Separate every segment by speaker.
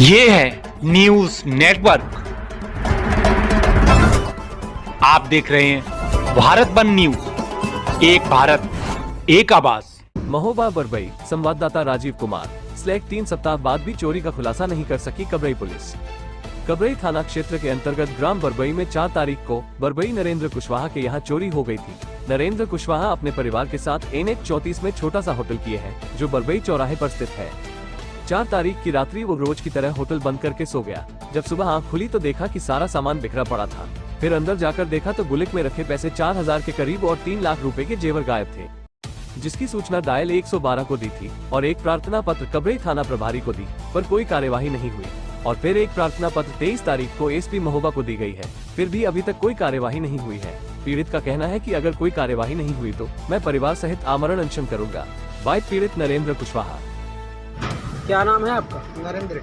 Speaker 1: ये है news network. आप देख रहे हैं भारत वन न्यूज, एक भारत एक आवाज।
Speaker 2: महोबा बरबई संवाददाता राजीव कुमार। स्लैग 3 सप्ताह बाद भी चोरी का खुलासा नहीं कर सकी कबरई पुलिस। कबरई थाना क्षेत्र के अंतर्गत ग्राम बरबई में 4 तारीख को बरबई नरेंद्र कुशवाहा के यहाँ चोरी हो गई थी। नरेंद्र कुशवाहा अपने परिवार के साथ NH 34 में छोटा सा होटल किए हैं, जो बरबई चौराहे पर स्थित है। 4 तारीख की रात्रि वो रोज की तरह होटल बंद करके सो गया। जब सुबह आंख खुली तो देखा कि सारा सामान बिखरा पड़ा था। फिर अंदर जाकर देखा तो गुलिक में रखे पैसे 4000 के करीब और 3 लाख रुपए के जेवर गायब थे, जिसकी सूचना डायल 112 को दी थी और एक प्रार्थना पत्र कबरई थाना प्रभारी को दी, पर कोई कार्यवाही नहीं हुई। और फिर एक प्रार्थना पत्र 23 तारीख को SP महोबा को दी गई है, फिर भी अभी तक कोई कार्यवाही नहीं हुई है। पीड़ित का कहना है कि अगर कोई कार्यवाही नहीं हुई तो मैं परिवार सहित आमरण अनशन करूंगा। बाइट पीड़ित नरेंद्र कुशवाहा।
Speaker 3: क्या नाम है आपका?
Speaker 4: नरेंद्र।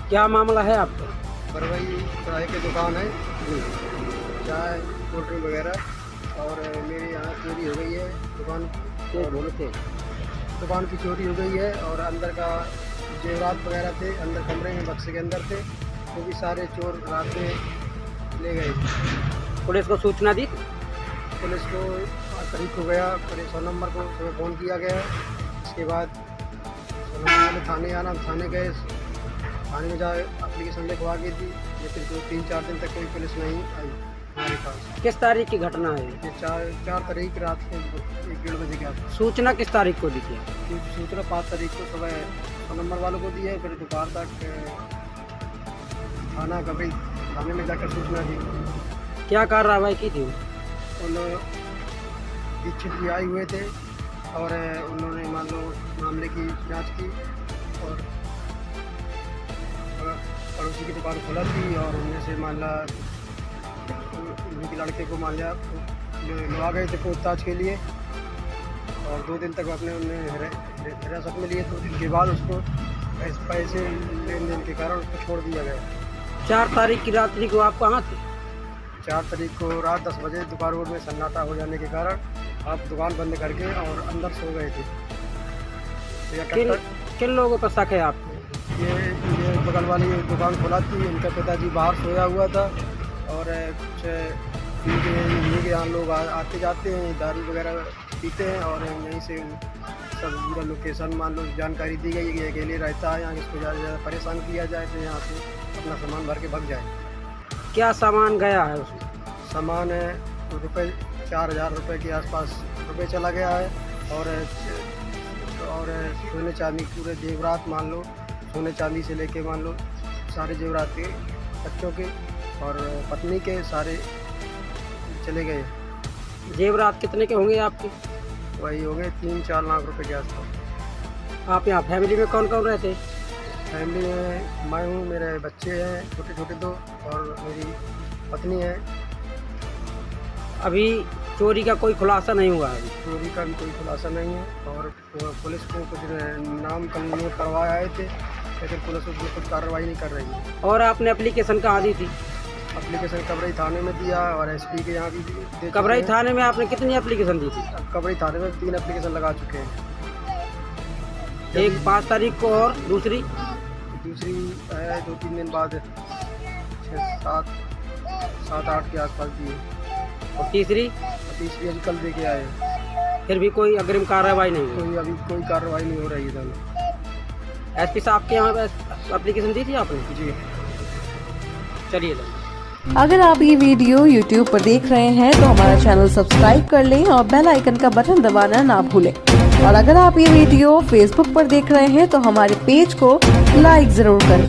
Speaker 3: क्या मामला है आपका?
Speaker 4: बरबई चाय की दुकान है, चाय कोल्ड ड्रिंक वगैरह, और मेरे यहाँ चोरी हो गई है। दुकान
Speaker 3: ये बोले थे
Speaker 4: दुकान की चोरी हो गई है और अंदर का जेवरात वगैरह थे, अंदर कमरे में बक्से के अंदर थे, वो भी सारे चोर रात में ले गए।
Speaker 3: पुलिस को सूचना दी?
Speaker 4: पुलिस को 8 तारीख को गया, फिर 100 नंबर को सुबह फ़ोन किया गया। इसके बाद 100 नंबर में थाने आना, थाने गए, थाने में जाए एप्लीकेशन लिखवा गई थी, लेकिन 3-4 दिन तक कोई पुलिस नहीं आई हमारे पास।
Speaker 3: किस तारीख की घटना है?
Speaker 4: ये 4 तारीख रात को 1-1:30 बजे के आसपास।
Speaker 3: सूचना किस तारीख को दी थी?
Speaker 4: सूचना 5 तारीख को सुबह 100 नंबर वालों को दी है, फिर दोपहर तक थाना कबरई थाने में जाकर सूचना दी।
Speaker 3: क्या कार्रवाई की थी?
Speaker 4: उन दीक्षित भी आए हुए थे और उन्होंने मान लो मामले की जांच की और पड़ोसी की दुकान खोला थी और उनमें से मान ला उनके लड़के को मान लिया लगा गए थे पूछताछ के लिए, और 2 दिन तक अपने उन्हें हिरासत में लिए। 2 दिन के बाद उसको पैसे लेन देन के कारण उसको छोड़ दिया गया।
Speaker 3: 4 तारीख की रात्रि को आप कहाँ थे?
Speaker 4: 4 तारीख को रात 10 बजे दुकान रोड में सन्नाटा हो जाने के कारण आप दुकान बंद करके और अंदर सो गए थे।
Speaker 3: किन लोगों पर शक है आपको?
Speaker 4: ये बगल वाली दुकान खुला थी, उनका पिताजी बाहर सोया हुआ था और कुछ इनके यहाँ लोग आते जाते हैं, दारू वगैरह पीते हैं और यहीं से सब पूरा लोकेशन मान लो जानकारी दी गई कि अकेले रहता है यहाँ, इसको ज़्यादा से ज़्यादा परेशान किया जाए तो यहाँ से अपना सामान भर के भाग जाए। क्या
Speaker 3: सामान गया है उसमें?
Speaker 4: सामान रुपये 4000 रुपये के आसपास रुपये चला गया है और सोने चांदी पूरे जेवरात मान लो, सोने चांदी से लेके मान लो सारे जेवरात के बच्चों के और पत्नी के सारे चले गए।
Speaker 3: जेवरात कितने के होंगे आपके?
Speaker 4: वही हो गए 3-4 लाख रुपए के आसपास।
Speaker 3: आप यहाँ फैमिली में कौन कौन रहते?
Speaker 4: फैमिली में मैं हूँ, मेरे बच्चे हैं छोटे छोटे 2 और मेरी पत्नी है।
Speaker 3: अभी चोरी का कोई खुलासा नहीं हुआ? अभी
Speaker 4: चोरी का भी कोई खुलासा नहीं है और पुलिस को कुछ नाम नोट करवाए आए थे, लेकिन पुलिस उसमें कुछ कार्रवाई नहीं कर रही है।
Speaker 3: और आपने एप्लीकेशन कहाँ दी थी?
Speaker 4: एप्लीकेशन कबरई थाने में दिया और SP के यहाँ भी दी।
Speaker 3: कबरई थाने में आपने कितनी एप्लीकेशन दी थी?
Speaker 4: कबरई थाने में 3 एप्लीकेशन लगा चुके हैं।
Speaker 3: एक 5 तारीख को और दूसरी
Speaker 4: है 2-3 दिन बाद 7-8 के आसपास दी है।
Speaker 3: और तीसरी
Speaker 4: अभी कल दे के आए।
Speaker 3: फिर भी कोई अग्रिम कार्रवाई नहीं हुई?
Speaker 4: अभी कोई कार्रवाई नहीं हो रही है।
Speaker 3: SP साहब के यहाँ एप्लीकेशन दी थी आपने?
Speaker 4: जी।
Speaker 3: चलिए।
Speaker 5: अगर आप ये वीडियो YouTube पर देख रहे हैं तो हमारा चैनल सब्सक्राइब कर लें और बेल आइकन का बटन दबाना ना भूलें। और अगर आप ये वीडियो Facebook पर देख रहे हैं तो हमारे पेज को लाइक जरूर करें।